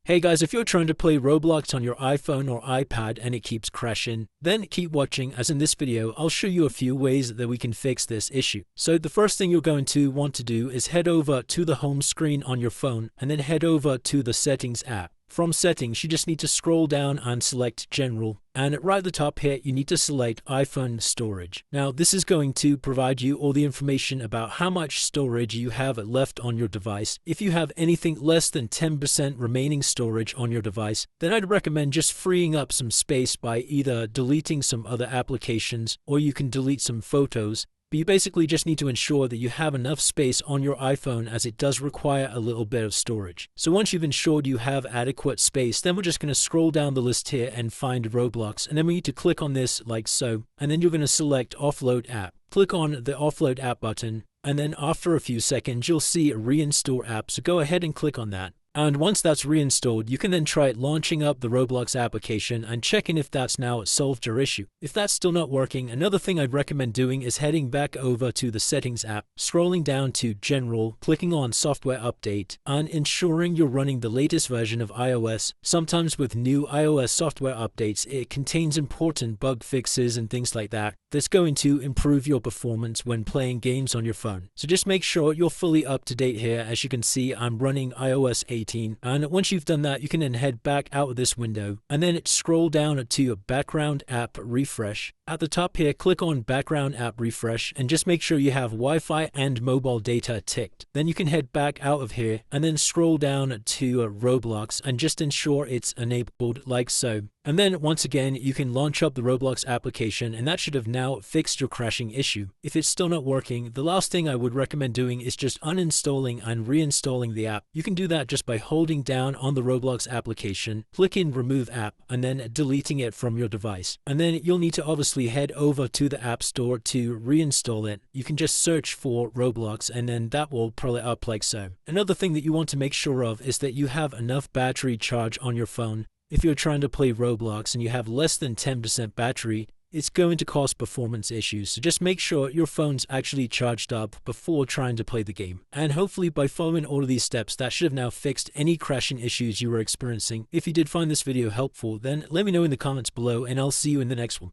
Hey guys, if you're trying to play Roblox on your iPhone or iPad and it keeps crashing, then keep watching, as in this video I'll show you a few ways that we can fix this issue. So the first thing you're going to want to do is head over to the home screen on your phone and then head over to the settings app. From settings, you just need to scroll down and select general, and right at the top here you need to select iPhone storage. Now this is going to provide you all the information about how much storage you have left on your device. If you have anything less than 10% remaining storage on your device, then I'd recommend just freeing up some space by either deleting some other applications, or you can delete some photos. But you basically just need to ensure that you have enough space on your iPhone, as it does require a little bit of storage. So once you've ensured you have adequate space, then we're just going to scroll down the list here and find Roblox, and then we need to click on this like so, and then you're going to select offload app. Click on the offload app button, and then after a few seconds you'll see reinstall app, so go ahead and click on that. And once that's reinstalled, you can then try launching up the Roblox application and checking if that's now solved your issue. If that's still not working, another thing I'd recommend doing is heading back over to the settings app, scrolling down to general, clicking on software update, and ensuring you're running the latest version of iOS. Sometimes with new iOS software updates, it contains important bug fixes and things like that that's going to improve your performance when playing games on your phone. So just make sure you're fully up to date here. As you can see, I'm running iOS 18, and once you've done that, you can then head back out of this window and then scroll down to your background app refresh. At the top here, click on background app refresh and just make sure you have Wi-Fi and mobile data ticked. Then you can head back out of here and then scroll down to Roblox and just ensure it's enabled like so. And then once again, you can launch up the Roblox application, and that should have now fixed your crashing issue. If it's still not working, the last thing I would recommend doing is just uninstalling and reinstalling the app. You can do that just by holding down on the Roblox application, clicking remove app, and then deleting it from your device. And then you'll need to obviously head over to the App Store to reinstall it. You can just search for Roblox and then that will pull it up like so. Another thing that you want to make sure of is that you have enough battery charge on your phone. If you're trying to play Roblox and you have less than 10% battery, it's going to cause performance issues. So just make sure your phone's actually charged up before trying to play the game. And hopefully by following all of these steps, that should have now fixed any crashing issues you were experiencing. If you did find this video helpful, then let me know in the comments below, and I'll see you in the next one.